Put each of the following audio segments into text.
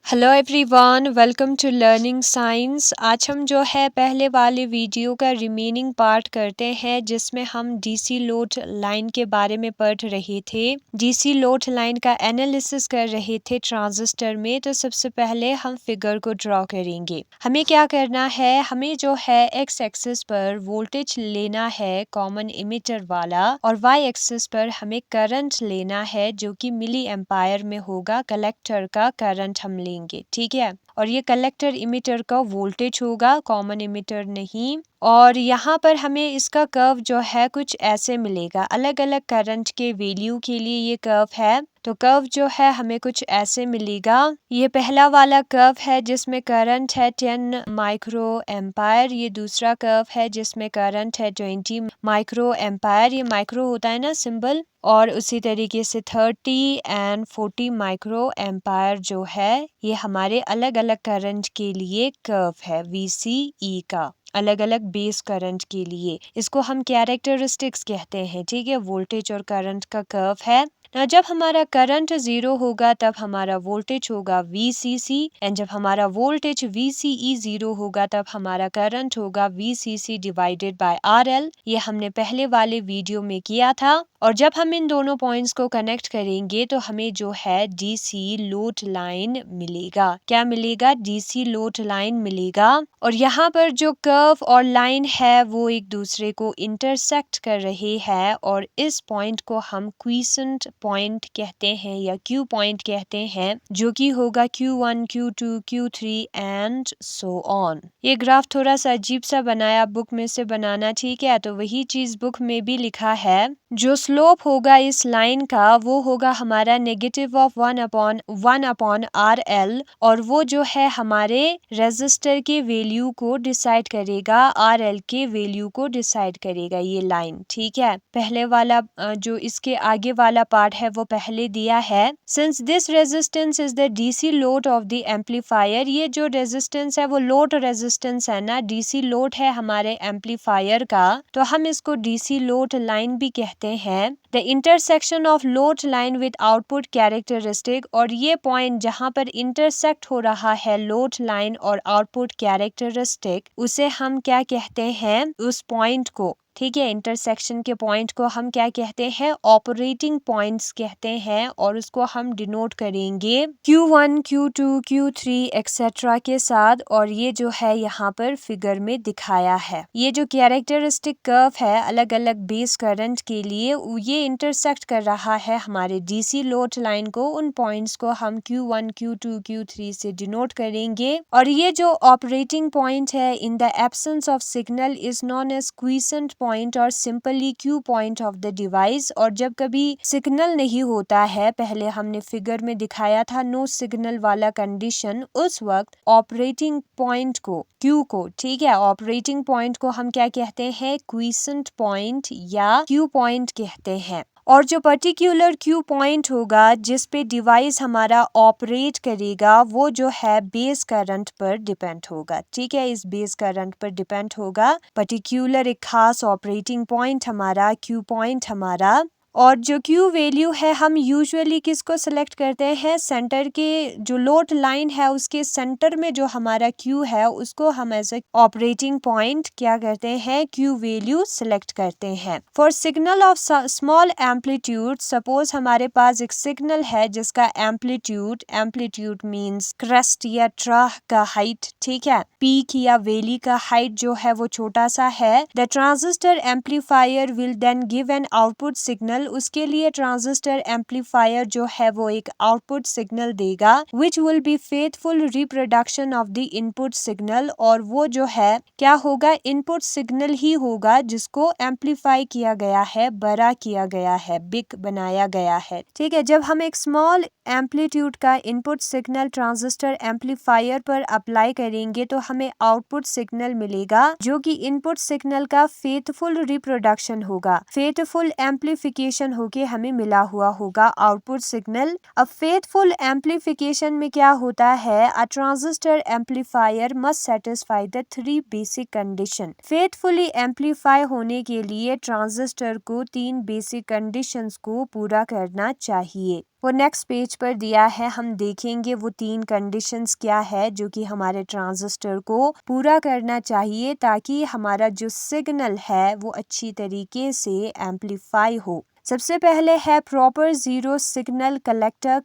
Hello everyone, welcome to learning science. आज हम जो है पहले वाले वीडियो का रिमेनिंग पार्ट करते हैं जिसमें हम डीसी लोड लाइन के बारे में पढ़ रहे थे। डीसी लोड लाइन का एनालिसिस कर रहे थे ट्रांजिस्टर में। तो सबसे पहले हम फिगर को ड्रॉ करेंगे। हमें क्या करना है, हमें जो है एक्स एक्सिस पर वोल्टेज लेना है कॉमन इमिटर वाला, और वाई एक्सिस पर हमें करंट लेना है जो कि मिली एम्पायर में होगा। कलेक्टर का करंट हम लेंगे, ठीक है। और ये कलेक्टर इमिटर का वोल्टेज होगा, कॉमन इमिटर नहीं। और यहाँ पर हमें इसका कर्व जो है कुछ ऐसे मिलेगा। अलग अलग करंट के वैल्यू के लिए ये कर्व है। तो कर्व जो है हमें कुछ ऐसे मिलेगा। ये पहला वाला कर्व है जिसमें करंट है 10 माइक्रो एम्पायर। ये दूसरा कर्व है जिसमें करंट है 20 माइक्रो एम्पायर। ये माइक्रो होता है ना सिंबल। और उसी तरीके से 30 एंड 40 माइक्रो एम्पायर जो है ये हमारे अलग अलग करंट के लिए कर्व है VCE का, अलग अलग बेस करंट के लिए। इसको हम कैरेक्टरिस्टिक्स कहते हैं, ठीक है। वोल्टेज और करंट का कर्व है ना। जब हमारा करंट 0 होगा तब हमारा वोल्टेज होगा VCC, एंड जब हमारा वोल्टेज VCE 0 होगा तब हमारा करंट होगा VCC डिवाइडेड बाय RL। ये हमने पहले वाले वीडियो में किया था। और जब हम इन दोनों पॉइंट्स को कनेक्ट करेंगे तो हमें जो है डीसी लोड लाइन मिलेगा। क्या मिलेगा? डीसी लोड लाइन मिलेगा। और यहाँ पर जो कर्व और लाइन है वो एक दूसरे को इंटरसेक्ट कर रही है, और इस पॉइंट को हम क्वीसेंट पॉइंट कहते हैं या क्यू पॉइंट कहते हैं, जो कि होगा Q1, Q2, Q3 and so on. ये ग्राफ थोड़ा सा अजीब सा बनाया, बुक में से बनाना, ठीक है। तो वही चीज बुक में भी लिखा है। जो स्लोप होगा इस लाइन का वो होगा हमारा नेगेटिव ऑफ 1/1 RL, और वो जो है हमारे रेजिस्टर के वैल्यू को डिसाइड करेगा, RL के वैल्यू को डिसाइड करेगा ये लाइन, ठीक है। पहले वाला जो इसके आगे वाला पार्ट है वो पहले दिया है। Since this resistance is the DC load of the amplifier, ये जो रेजिस्टेंस है वो लोड रेजिस्टेंस है ना, डीसी लोड है हमारे एम्पलीफायर का, तो हम इसको डीसी लोड लाइन भी कहते हैं। The intersection of load line with output characteristic, और ये पॉइंट जहां पर इंटरसेक्ट हो रहा है लोड लाइन और आउटपुट कैरेक्टरिस्टिक, उसे हम क्या कहते हैं? उस पॉइंट को, ठीक है, इंटरसेक्शन के पॉइंट को हम क्या कहते हैं? ऑपरेटिंग पॉइंट्स कहते हैं। और उसको हम डिनोट करेंगे Q1, Q2, Q3 एक्सेट्रा के साथ। और ये जो है यहाँ पर फिगर में दिखाया है। ये जो कैरेक्टरिस्टिक कर्व है अलग अलग बेस करंट के लिए, ये इंटरसेक्ट कर रहा है हमारे डीसी लोड लाइन को। उन पॉइंट्स को हम Q1, Q2, Q3 से डिनोट करेंगे। और ये जो ऑपरेटिंग पॉइंट है in the absence of signal is known as quiescent point और simply Q point of the device. और जब कभी सिग्नल नहीं होता है, पहले हमने फिगर में दिखाया था नो सिग्नल वाला कंडीशन, उस वक्त ऑपरेटिंग पॉइंट को, Q को, ठीक है, ऑपरेटिंग पॉइंट को हम क्या कहते हैं? क्वीसेंट पॉइंट या Q पॉइंट कहते हैं। और जो पर्टिकुलर Q पॉइंट होगा जिस पे डिवाइस हमारा ऑपरेट करेगा वो जो है बेस करंट पर डिपेंड होगा, ठीक है। इस बेस करंट पर डिपेंड होगा पर्टिकुलर एक खास ऑपरेटिंग पॉइंट हमारा, Q पॉइंट हमारा। और जो Q वैल्यू है हम यूजुअली किसको सेलेक्ट करते हैं? सेंटर के जो लोड लाइन है उसके सेंटर में जो हमारा Q है उसको हम एज ए ऑपरेटिंग पॉइंट क्या करते हैं? Q वैल्यू सेलेक्ट करते हैं। For signal of small amplitude, suppose हमारे पास एक सिग्नल है जिसका एम्पलीट्यूड मीन्स क्रेस्ट या ट्राह का हाइट, ठीक है। पीक या वैली का हाइट जो है वो छोटा सा है। The transistor amplifier will then give an output signal, उसके लिए ट्रांजिस्टर एम्पलीफायर जो है वो एक आउटपुट सिग्नल देगा which will be faithful reproduction of the input signal. और वो जो है क्या होगा? इनपुट सिग्नल ही होगा जिसको एम्पलीफाई किया गया है, बड़ा किया गया है, बिग बनाया गया है, ठीक है। जब हम एक स्मॉल एम्पलीट्यूड का इनपुट सिग्नल ट्रांजिस्टर एम्पलीफायर पर अप्लाई करेंगे तो हमें आउटपुट सिग्नल मिलेगा जो कि इनपुट सिग्नल का फेथफुल रिप्रोडक्शन होगा, फेथफुल एम्पलीफिकेशन होके हमें मिला हुआ होगा आउटपुट सिग्नल। अब फेथफुल एम्पलीफिकेशन में क्या होता है? A transistor amplifier must satisfy the 3 basic condition. Faithfully amplify होने के लिए ट्रांजिस्टर को 3 बेसिक कंडीशंस को पूरा करना चाहिए। वो नेक्स्ट पेज पर दिया है, हम देखेंगे वो 3 कंडीशंस क्या है जो कि हमारे ट्रांजिस्टर को पूरा करना चाहिए ताकि हमारा जो सिग्नल है वो अच्छी तरीके से एम्पलीफाई हो। सबसे पहले है proper zero signal collector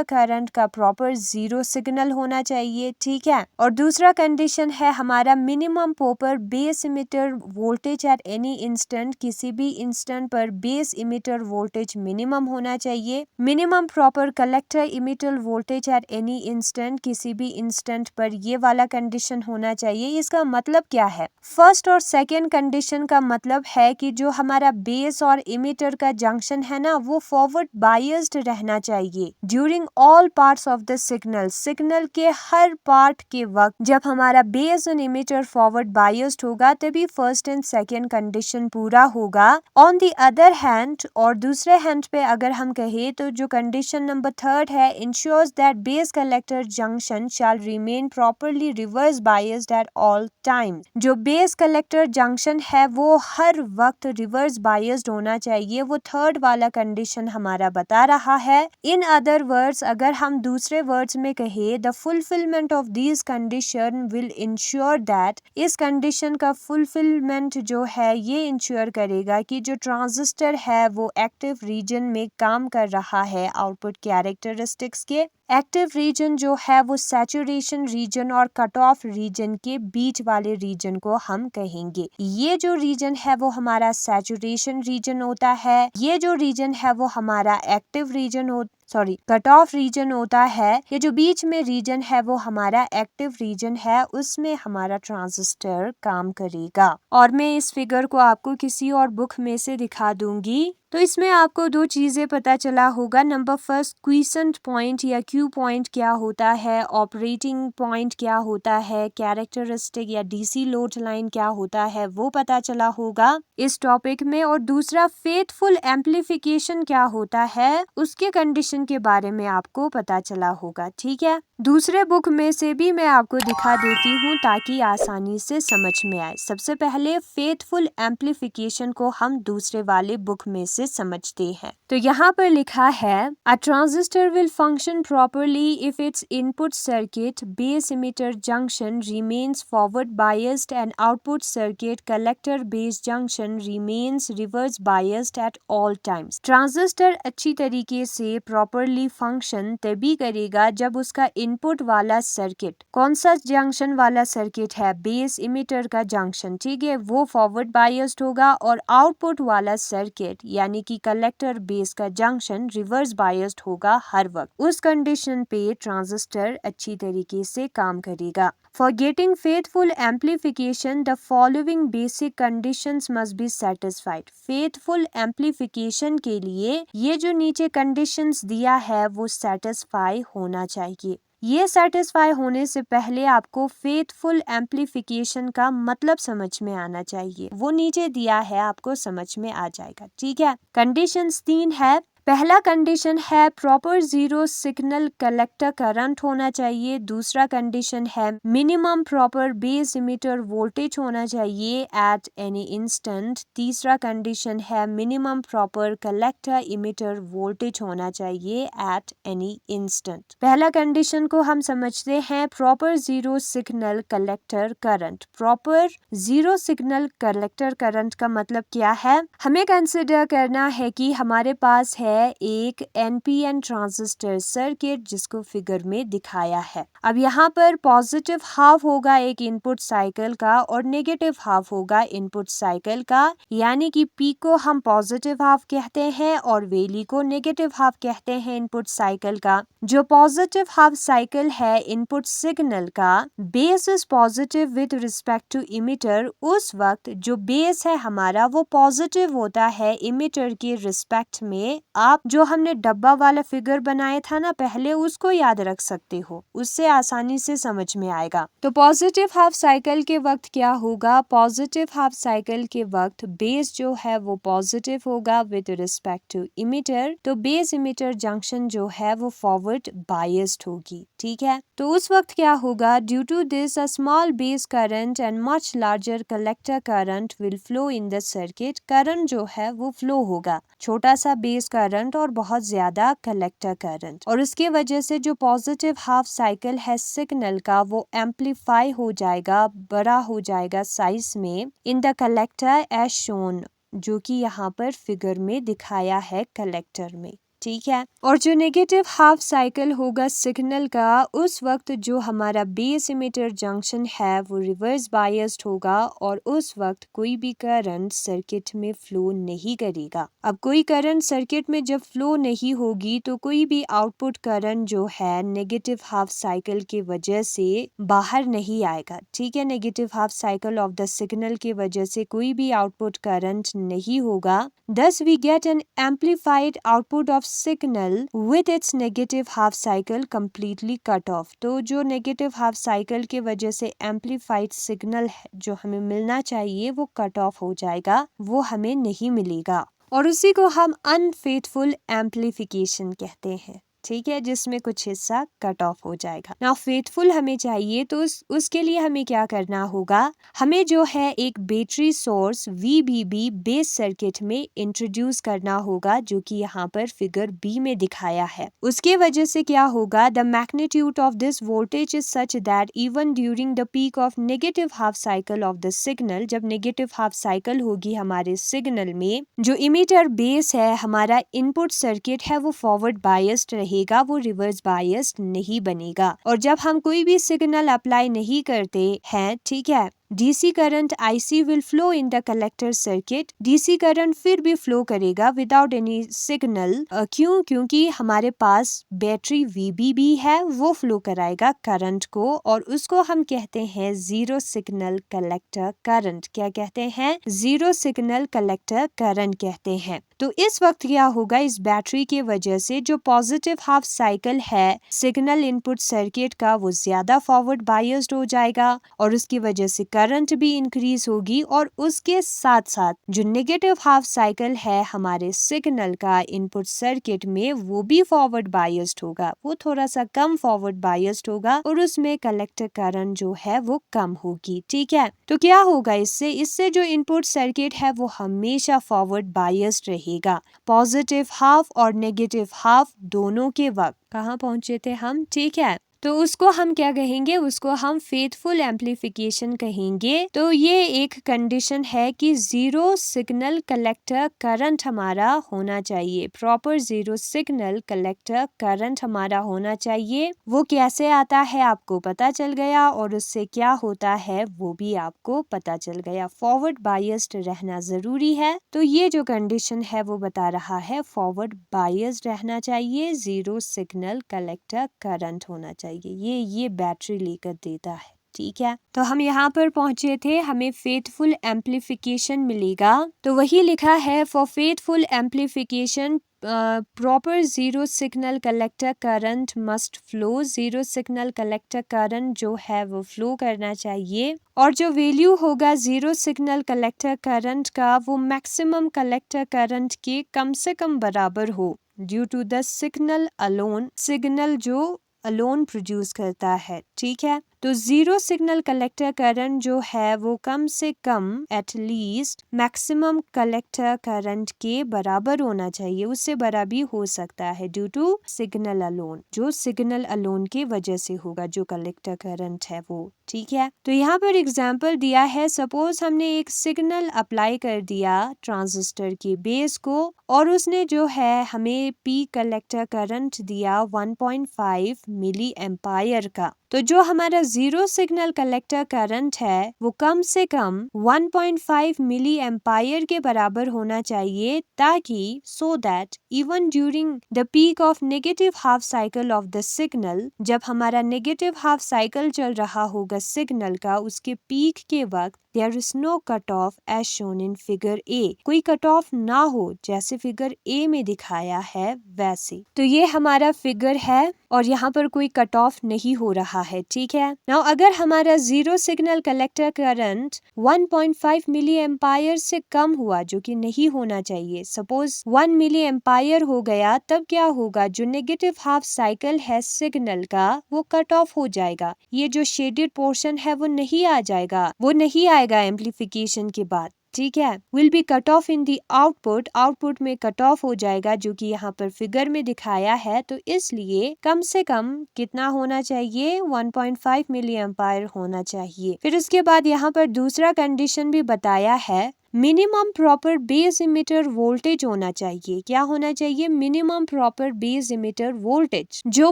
current का प्रॉपर जीरो सिग्नल होना चाहिए, ठीक है। और दूसरा कंडीशन है हमारा minimum proper base emitter voltage at any instant, किसी भी इंस्टेंट पर बेस इमिटर वोल्टेज मिनिमम होना चाहिए। Minimum proper collector emitter voltage at any instant, किसी भी इंस्टेंट पर ये वाला कंडीशन होना चाहिए। इसका मतलब क्या है? फर्स्ट और सेकेंड कंडीशन का मतलब है कि जो हमारा बेस और इमिटर का जंक्शन है ना, वो फॉरवर्ड बायस्ड रहना चाहिए during all parts of the signal. Signal के हर पार्ट के वक्त जब हमारा बेस और इमिटर फॉरवर्ड बायस्ड होगा तभी फर्स्ट एंड सेकेंड कंडीशन पूरा होगा। ऑन द अदर हैंड, और दूसरे हैंड पे अगर हम कहें तो जो कंडीशन नंबर थर्ड है, ensures that base collector junction shall remain properly reverse biased at all time. जो बेस कलेक्टर जंक्शन है वो हर वक्त रिवर्स बायस्ड होना चाहिए, वो थर्ड वाला कंडीशन हमारा बता रहा है। इन अदर वर्ड्स, अगर हम दूसरे वर्ड्स में कहें, the fulfilment of this condition will ensure that, इस कंडीशन का फुलफिलमेंट जो है ये इंश्योर करेगा कि जो ट्रांजिस्टर है वो एक्टिव रीजन में काम कर रहा है। आउटपुट कैरेक्टरिस्टिक्स के एक्टिव रीजन जो है वो सैचुरेशन रीजन और कट ऑफ रीजन के बीच वाले रीजन को हम कहेंगे। ये जो रीजन है वो हमारा सैचुरेशन रीजन होता है, ये जो रीजन है वो हमारा active region cut off region होता है। ये जो बीच में रीजन है वो हमारा एक्टिव रीजन है, उसमें हमारा ट्रांजिस्टर काम करेगा। और मैं इस फिगर को आपको किसी और बुक में से दिखा दूंगी। तो इसमें आपको दो चीजें पता चला होगा। नंबर फर्स्ट, क्वीसेंट पॉइंट या क्यू पॉइंट क्या होता है, ऑपरेटिंग पॉइंट क्या होता है, कैरेक्टरिस्टिक या डीसी लोड लाइन क्या होता है, वो पता चला होगा इस टॉपिक में। और दूसरा, फेथफुल एम्पलीफिकेशन क्या होता है, उसके कंडीशन के बारे में आपको पता चला होगा, ठीक है। दूसरे बुक में से भी मैं आपको दिखा देती हूँ ताकि आसानी से समझ में आए। सबसे पहले फेथफुल एम्पलीफिकेशन को हम दूसरे वाले बुक में से समझते हैं। तो यहाँ पर लिखा है, a transistor will function properly if its input circuit base emitter junction remains forward biased and output circuit collector base junction remains reverse biased at all times. Transistor अच्छी तरीके से प्रॉपरली फंक्शन तभी करेगा जब उसका इनपुट वाला circuit, कौन सा जंक्शन वाला सर्किट है, बेस इमिटर का जंक्शन, ठीक है, वो फॉरवर्ड बायस्ड होगा, और आउटपुट वाला सर्किट यानी कि कलेक्टर बेस का जंक्शन रिवर्स बायस्ड होगा हर वक्त। उस कंडीशन पे ट्रांजिस्टर अच्छी तरीके से काम करेगा। For getting faithful amplification the following basic conditions must be satisfied. Faithful amplification के लिए ये जो नीचे कंडीशंस दिया है वो सेटिस्फाई होना चाहिए। ये सेटिस्फाई होने से पहले आपको फेथफुल एम्पलीफिकेशन का मतलब समझ में आना चाहिए। वो नीचे दिया है, आपको समझ में आ जाएगा, ठीक है। कंडीशंस 3 है। पहला कंडीशन है proper zero signal collector current होना चाहिए। दूसरा कंडीशन है minimum proper base emitter voltage होना चाहिए एट एनी इंस्टेंट। तीसरा कंडीशन है minimum proper collector emitter voltage होना चाहिए एट एनी इंस्टेंट। पहला कंडीशन को हम समझते हैं, proper zero signal collector current. Proper zero signal collector current का मतलब क्या है? हमें कंसिडर करना है कि हमारे पास है एक एनपीएन ट्रांजिस्टर सर्किट जिसको फिगर में दिखाया है। अब यहाँ पर पॉजिटिव हाफ होगा एक इनपुट साइकिल का और नेगेटिव हाफ होगा इनपुट साइकिल का, यानी कि पी को हम पॉजिटिव हाफ कहते हैं और वैली को नेगेटिव हाफ कहते हैं इनपुट साइकिल का। जो पॉजिटिव हाफ साइकिल है इनपुट सिग्नल का, base is positive with respect to emitter. उस वक्त जो बेस है हमारा वो पॉजिटिव होता है इमिटर के रिस्पेक्ट में। आप जो हमने डब्बा वाला फिगर बनाया था ना पहले, उसको याद रख सकते हो, उससे आसानी से समझ में आएगा। तो पॉजिटिव हाफ साइकिल के वक्त क्या होगा? पॉजिटिव हाफ साइकिल के वक्त बेस जो है वो पॉजिटिव होगा विद रिस्पेक्ट टू इमिटर। तो बेस इमिटर जंक्शन जो है वो फॉरवर्ड बायस्ड होगी, ठीक है। तो उस वक्त क्या होगा? Due to this a small base current and much larger collector current will flow in the circuit. Current जो है वो फ्लो होगा, छोटा सा बेस करंट करंट और बहुत ज्यादा कलेक्टर करंट, और उसके वजह से जो पॉजिटिव हाफ साइकिल है सिग्नल का वो एम्पलीफाई हो जाएगा, बड़ा हो जाएगा साइज में in the collector as shown, जो कि यहाँ पर फिगर में दिखाया है कलेक्टर में। ठीक है, और जो नेगेटिव हाफ साइकिल होगा सिग्नल का, उस वक्त जो हमारा बेस इमिटर जंक्शन है वो रिवर्स बायस्ड होगा और उस वक्त कोई भी करंट सर्किट में फ्लो नहीं करेगा। अब कोई करंट सर्किट में जब फ्लो नहीं होगी तो कोई भी आउटपुट करंट जो है नेगेटिव हाफ साइकिल की वजह से बाहर नहीं आएगा। ठीक है, negative half cycle of the signal की वजह से कोई भी आउटपुट करंट नहीं होगा। Thus we get an amplified output of signal with its negative half cycle completely cut off। तो जो negative half cycle के वजह से amplified signal जो हमें मिलना चाहिए वो cut off हो जाएगा, वो हमें नहीं मिलेगा, और उसी को हम unfaithful amplification कहते हैं। ठीक है, जिसमें कुछ हिस्सा कट ऑफ हो जाएगा। नाउ फेथफुल हमें चाहिए तो उसके लिए हमें क्या करना होगा, हमें जो है एक battery source VBB base circuit में इंट्रोड्यूस करना होगा, जो कि यहाँ पर फिगर B में दिखाया है। उसके वजह से क्या होगा, the magnitude of this voltage is such that even during the peak of negative half cycle of the signal, जब नेगेटिव हाफ साइकिल होगी हमारे सिग्नल में, जो इमीटर बेस है हमारा इनपुट सर्किट है वो फॉरवर्ड बायस्ड रहेगा, वो रिवर्स बायस्ड नहीं बनेगा। और जब हम कोई भी सिग्नल अप्लाई नहीं करते हैं, ठीक है, DC current IC will flow in the collector circuit. DC current फिर भी फ्लो करेगा विदाउट एनी सिग्नल। क्यों? क्योंकि हमारे पास बैटरी VBB है, वो फ्लो कराएगा करंट को, और उसको हम कहते हैं जीरो सिग्नल कलेक्टर करंट। क्या कहते हैं? जीरो सिग्नल कलेक्टर करंट कहते हैं। तो इस वक्त क्या होगा, इस बैटरी के वजह से जो पॉजिटिव हाफ साइकिल है सिग्नल इनपुट सर्किट का वो ज्यादा फॉरवर्ड बायस्ड हो जाएगा, और उसकी वजह से करंट भी इंक्रीज होगी, और उसके साथ साथ जो नेगेटिव हाफ साइकिल है हमारे सिग्नल का इनपुट सर्किट में वो भी फॉरवर्ड बायस्ड होगा, वो थोड़ा सा कम फॉरवर्ड बायस्ड होगा, और उसमें कलेक्टर करंट जो है वो कम होगी। ठीक है, तो क्या होगा इससे जो इनपुट सर्किट है वो हमेशा फॉरवर्ड बायस्ड रहेगा, पॉजिटिव हाफ और नेगेटिव हाफ दोनों के वक्त। कहाँ पहुंचे थे हम? ठीक है, तो उसको हम क्या कहेंगे, उसको हम फेथफुल एम्पलीफिकेशन कहेंगे। तो ये एक कंडीशन है कि जीरो सिग्नल कलेक्टर करंट हमारा होना चाहिए, proper zero signal collector current हमारा होना चाहिए। वो कैसे आता है आपको पता चल गया, और उससे क्या होता है वो भी आपको पता चल गया। फॉरवर्ड बायस्ड रहना जरूरी है, तो ये जो कंडीशन है वो बता रहा है फॉरवर्ड बायस्ड रहना चाहिए, जीरो सिग्नल कलेक्टर करंट होना चाहिए। ये बैटरी लेकर देता है। ठीक है, तो हम यहाँ पर पहुंचे थे, हमें फेथफुल एम्पलीफिकेशन मिलेगा। तो वही लिखा है, for faithful amplification proper zero signal collector current must flow. Zero signal collector current जो है वो फ्लो करना चाहिए, और जो वैल्यू होगा जीरो सिग्नल कलेक्टर करंट का वो मैक्सिमम कलेक्टर करंट के कम से कम बराबर हो, due to the signal alone, signal जो अलोन प्रोड्यूस करता है। ठीक है, तो जीरो सिग्नल कलेक्टर करंट जो है वो कम से कम एटलीस्ट मैक्सिमम कलेक्टर करंट के बराबर होना चाहिए, उससे बड़ा भी हो सकता है, ड्यू टू सिग्नल अलोन, जो सिग्नल अलोन की वजह से होगा जो कलेक्टर करंट है वो। ठीक है, तो यहाँ पर एग्जाम्पल दिया है, सपोज हमने एक सिग्नल अप्लाई कर दिया ट्रांजिस्टर के बेस को, और उसने जो है हमें पी कलेक्टर करंट दिया 1.5 मिली एम्पायर का। तो जो हमारा जीरो सिग्नल कलेक्टर करंट है वो कम से कम 1.5 मिली एम्पायर के बराबर होना चाहिए, ताकि so that even during the peak of negative half cycle of the signal, जब हमारा नेगेटिव हाफ साइकिल चल रहा होगा सिग्नल का, उसके पीक के वक्त there is no cut off as shown in figure A, कोई कट ऑफ ना हो जैसे फिगर ए में दिखाया है वैसे। तो ये हमारा फिगर है, और यहाँ पर कोई कट ऑफ नहीं हो रहा है। ठीक है, नाउ अगर हमारा जीरो सिग्नल कलेक्टर करंट 1.5 मिली एम्पायर से कम हुआ, जो कि नहीं होना चाहिए, सपोज 1 मिली एम्पायर हो गया, तब क्या होगा, जो नेगेटिव हाफ साइकिल है सिग्नल का वो कट ऑफ हो जाएगा, ये जो शेडेड पोर्शन है वो नहीं आ जाएगा, वो नहीं आएगा एम्पलीफिकेशन के बाद। ठीक है, will be cut off in the output, output में कट ऑफ हो जाएगा जो कि यहाँ पर फिगर में दिखाया है। तो इसलिए कम से कम कितना होना चाहिए, 1.5 मिली एम्पायर होना चाहिए। फिर उसके बाद यहाँ पर दूसरा कंडीशन भी बताया है, minimum proper base emitter voltage होना चाहिए। क्या होना चाहिए, minimum proper base emitter voltage. जो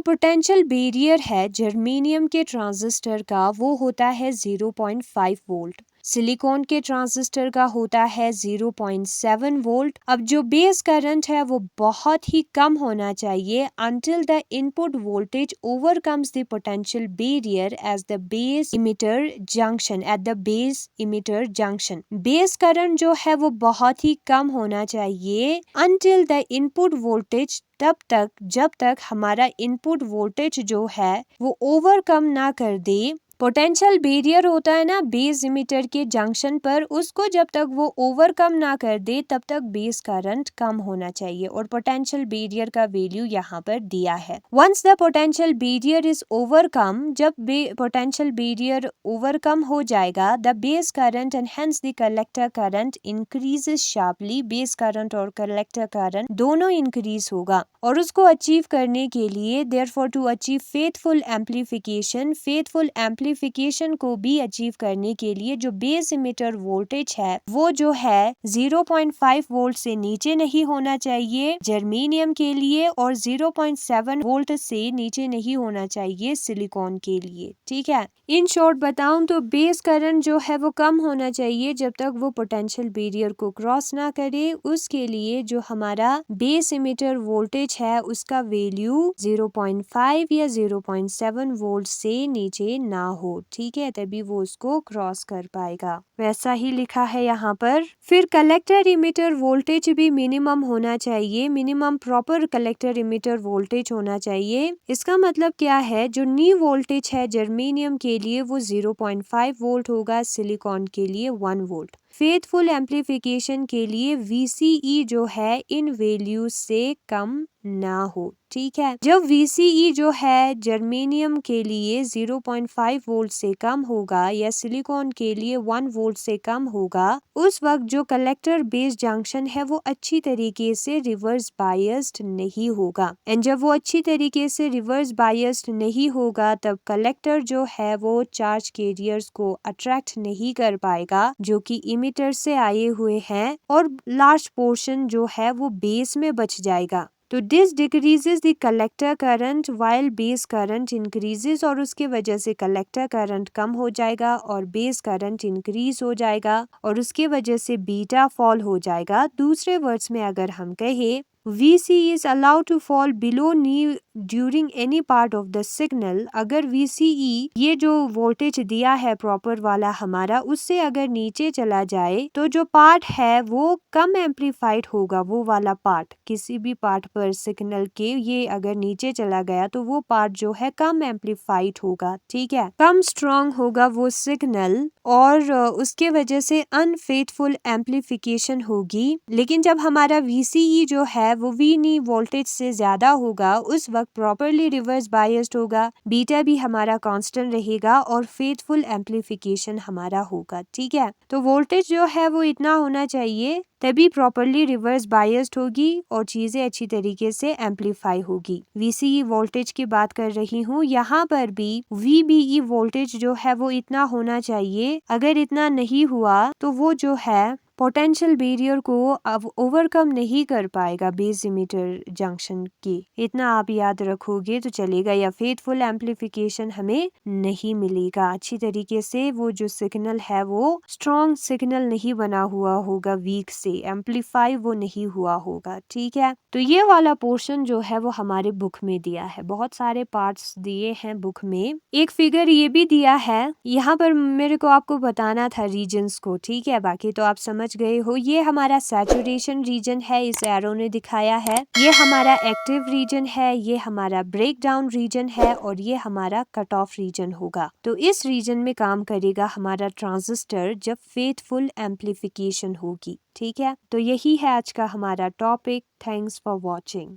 पोटेंशियल बैरियर है जर्मेनियम के ट्रांजिस्टर का वो होता है 0.5 वोल्ट, सिलिकॉन के ट्रांजिस्टर का होता है 0.7 वोल्ट। अब जो बेस करंट है वो बहुत ही कम होना चाहिए until the input voltage overcomes the potential barrier as the base emitter junction at the base emitter junction। Base current जो है वो बहुत ही कम होना चाहिए until the input voltage, तब तक जब तक हमारा इनपुट वोल्टेज जो है वो ओवरकम ना कर दे। पोटेंशियल बैरियर होता है ना बेस इमिटर के जंक्शन पर, उसको जब तक वो ओवरकम ना कर दे तब तक बेस करंट कम होना चाहिए और पोटेंशियल बैरियर का वैल्यू यहाँ पर दिया है। Once the potential barrier is overcome, जब पोटेंशियल बैरियर ओवरकम हो जाएगा, the base current and hence the collector current increases sharply. Base current और कलेक्टर करंट दोनों इंक्रीज होगा और उसको अचीव करने के लिए therefore to achieve faithful amplification, faithful amplification को भी अचीव करने के लिए जो बेस इमिटर वोल्टेज है वो जो है 0.5 वोल्ट से नीचे नहीं होना चाहिए जर्मेनियम के लिए और 0.7 वोल्ट से नीचे नहीं होना चाहिए सिलिकॉन के लिए। ठीक है, इन शॉर्ट बताऊं तो बेस करंट जो है वो कम होना चाहिए जब तक वो पोटेंशियल बैरियर को क्रॉस ना करे। उसके लिए जो हमारा बेस इमिटर वोल्टेज है उसका वैल्यू 0.5 या 0.7 वोल्ट से नीचे ना हो। ठीक है, तभी वो उसको क्रॉस कर पाएगा। वैसा ही लिखा है यहाँ पर। फिर कलेक्टर इमिटर वोल्टेज भी मिनिमम होना चाहिए, minimum proper collector emitter voltage होना चाहिए। इसका मतलब क्या है, जो नी वोल्टेज है जर्मेनियम के लिए वो 0.5 वोल्ट होगा, सिलिकॉन के लिए 1 वोल्ट। फेथफुल एम्प्लीफिकेशन के लिए VCE जो है इन वैल्यूज से कम ना हो। ठीक है, जब VCE जो है जर्मेनियम के लिए 0.5 वोल्ट से कम होगा या सिलिकॉन के लिए 1 वोल्ट से कम होगा, उस वक्त जो कलेक्टर बेस जंक्शन है वो अच्छी तरीके से रिवर्स बायस्ड नहीं होगा। एंड जब वो अच्छी तरीके से रिवर्स बायस्ड नहीं होगा तब कलेक्टर जो है वो चार्ज कैरियर्स को अट्रैक्ट नहीं कर पाएगा जो कि इमिटर से आए हुए हैं और लार्ज पोर्शन जो है वो बेस में बच जाएगा। तो this decreases the collector current while base current increases, और उसके वजह से कलेक्टर करंट कम हो जाएगा और बेस करंट इंक्रीज हो जाएगा और उसके वजह से बीटा फॉल हो जाएगा। दूसरे वर्ड्स में अगर हम कहें VC is allowed to fall below knee during any part of the signal। अगर VCE ये जो वोल्टेज दिया है प्रॉपर वाला हमारा उससे अगर नीचे चला जाए तो जो पार्ट है वो कम एम्प्लीफाइड होगा। वो वाला पार्ट किसी भी पार्ट पर सिग्नल के ये अगर नीचे चला गया तो वो पार्ट जो है कम एम्प्लीफाइड होगा। ठीक है, कम स्ट्रॉन्ग होगा वो सिग्नल और उसके वजह से अनफेथफुल एम्प्लीफिकेशन होगी। लेकिन जब हमारा VCE जो है वो वी वोल्टेज से ज्यादा होगा उस वक्त प्रॉपरली रिवर्स बायस्ड होगा, बीटा भी हमारा कांस्टेंट रहेगा और फेथफुल एम्प्लीफिकेशन हमारा होगा। ठीक है, तो वोल्टेज जो है वो इतना होना चाहिए तभी प्रॉपरली रिवर्स बायस्ड होगी और चीजें अच्छी तरीके से एम्प्लीफाई होगी। VCE वोल्टेज की बात कर रही हूँ, यहाँ पर भी VBE वोल्टेज जो है वो इतना होना चाहिए। अगर इतना नहीं हुआ तो वो जो है पोटेंशियल बैरियर को अब ओवरकम नहीं कर पाएगा बेस इमिटर जंक्शन की। इतना आप याद रखोगे तो चलेगा, या फेथफुल एम्प्लीफिकेशन हमें नहीं मिलेगा। अच्छी तरीके से वो जो सिग्नल है वो स्ट्रॉन्ग सिग्नल नहीं बना हुआ होगा, वीक से एम्प्लीफाई वो नहीं हुआ होगा। ठीक है, तो ये वाला पोर्शन जो है वो हमारे बुक में दिया है। बहुत सारे पार्ट्स दिए हैं बुक में। एक फिगर ये भी दिया है, यहाँ पर मेरे को आपको बताना था रीजन्स को। ठीक है, बाकी तो आप समझ गए हो। ये हमारा सैचुरेशन रीजन है, इस एरो ने दिखाया है। ये हमारा एक्टिव रीजन है, ये हमारा ब्रेक डाउन रीजन है और ये हमारा कट ऑफ रीजन होगा। तो इस रीजन में काम करेगा हमारा ट्रांजिस्टर जब फेथफुल एम्प्लीफिकेशन होगी। ठीक है, तो यही है आज का हमारा टॉपिक। Thanks for watching.